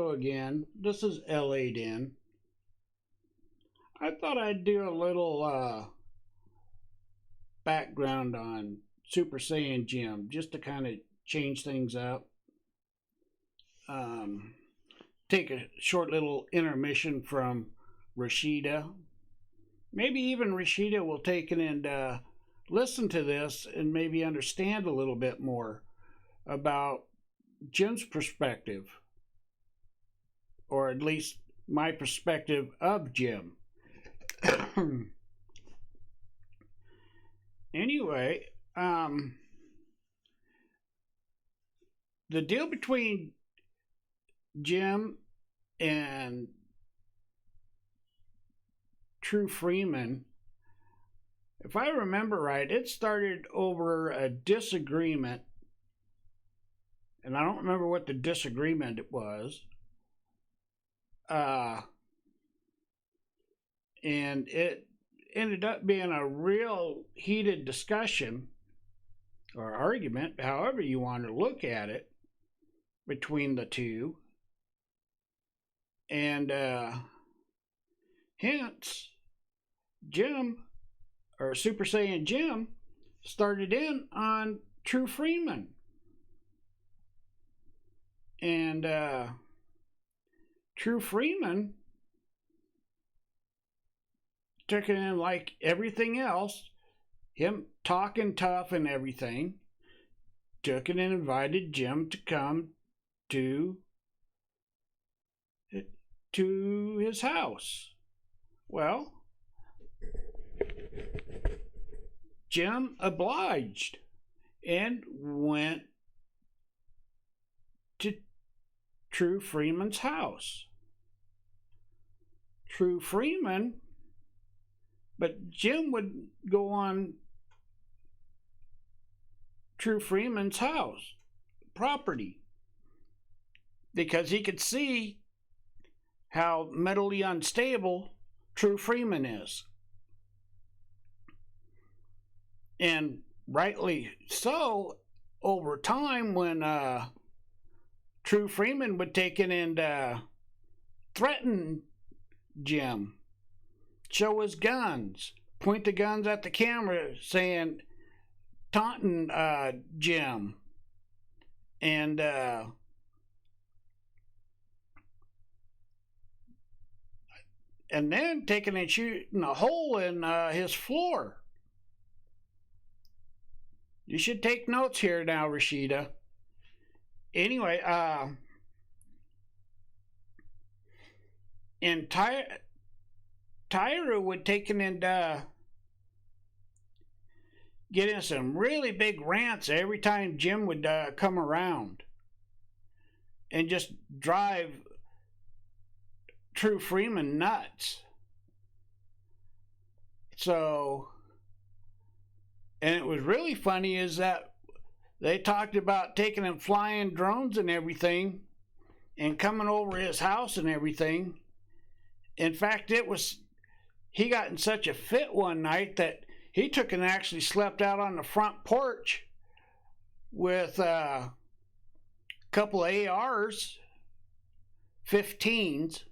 Hello again. This is L8N. I thought I'd do a little background on Super Saiyan Jim just to kind of change things up. Take a short little intermission from Rashida. Maybe even Rashida will take it and listen to this and maybe understand a little bit more about Jim's perspective, or at least my perspective of Jim. Anyway, the deal between Jim and True Freeman, if I remember right, it started over a disagreement, and I don't remember what the disagreement was. And it ended up being a real heated discussion or argument, however you want to look at it, between the two. And hence, Jim, or Super Saiyan Jim, started in on True Freeman. And True Freeman took it in like everything else, him talking tough and everything, took it and invited Jim to come to his house. Well, Jim obliged and went to True Freeman's house. True Freeman, but Jim would go on True Freeman's house, property, because he could see how mentally unstable True Freeman is. And rightly so, over time, when True Freeman would take in and threaten Jim, show his guns, point the guns at the camera, saying, taunting Jim, and then taking and shooting a hole in his floor. You should take notes here now, Rashida. Anyway, and Tyra would take in and get in some really big rants every time Jim would come around, and just drive True Freeman nuts. So, and it was really funny is that they talked about taking and flying drones and everything and coming over his house and everything. In fact, he got in such a fit one night that he took and actually slept out on the front porch with a couple of ARs, 15s.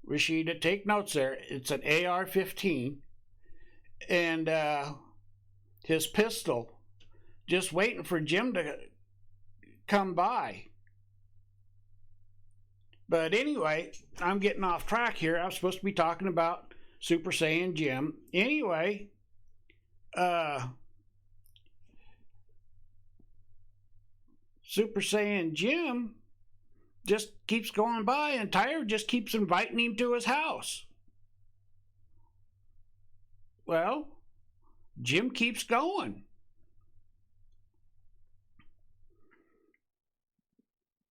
Rashida, take notes there. It's an AR-15. And his pistol, just waiting for Jim to come by. But anyway, I'm getting off track here. I'm supposed to be talking about Super Saiyan Jim. Anyway, Super Saiyan Jim just keeps going by, and Tyra just keeps inviting him to his house. Well, Jim keeps going.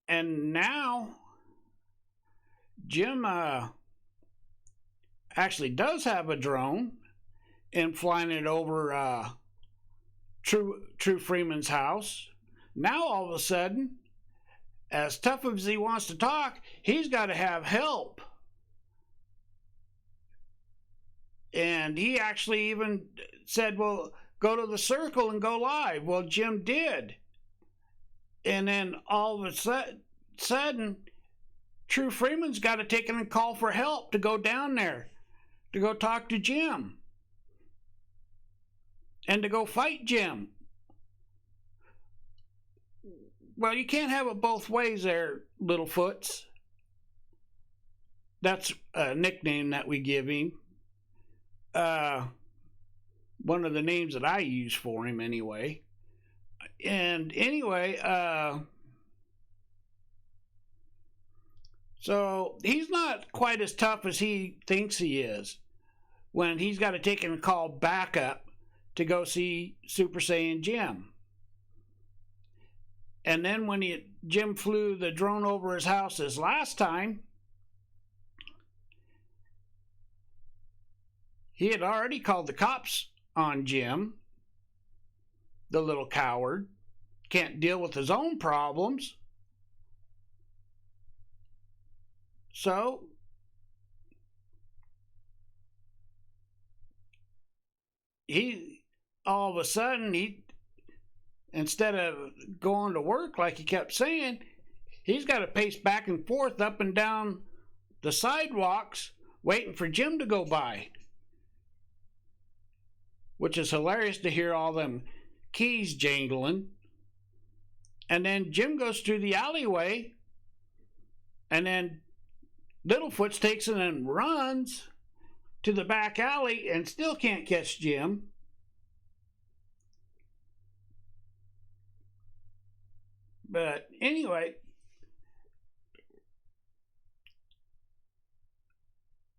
And now Jim actually does have a drone and flying it over True Freeman's house. Now all of a sudden, as tough as he wants to talk, he's got to have help. And he actually even said, well, go to the circle and go live. Well, Jim did. And then all of a sudden, sudden, True Freeman's got to take and call for help to go down there, to go talk to Jim, and to go fight Jim. Well, you can't have it both ways there, Littlefoots. That's a nickname that we give him. One of the names that I use for him anyway. And anyway, so he's not quite as tough as he thinks he is when he's got to take and call backup to go see Super Saiyan Jim. And then when Jim flew the drone over his house this last time, he had already called the cops on Jim, the little coward. Can't deal with his own problems. So, all of a sudden, instead of going to work like he kept saying, he's got to pace back and forth up and down the sidewalks waiting for Jim to go by. Which is hilarious to hear all them keys jangling. And then Jim goes through the alleyway, and then Littlefoots takes it and runs to the back alley and still can't catch Jim. But anyway,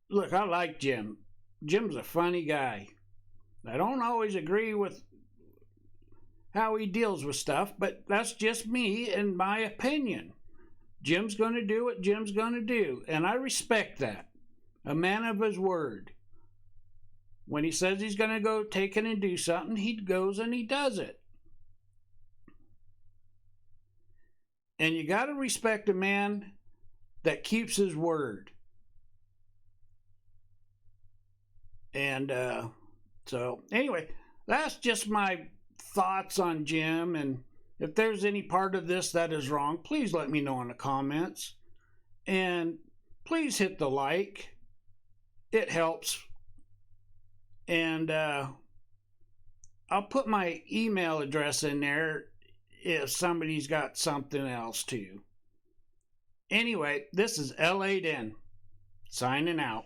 look, I like Jim. Jim's a funny guy. I don't always agree with how he deals with stuff, but that's just me and my opinion. Jim's going to do what Jim's going to do, and I respect that. A man of his word. When he says he's going to go take it and do something, he goes and he does it. And you got to respect a man that keeps his word. And so anyway, that's just my thoughts on Jim. And if there's any part of this that is wrong, please let me know in the comments. And please hit the like. It helps. And I'll put my email address in there if somebody's got something else too. Anyway, this is L8N signing out.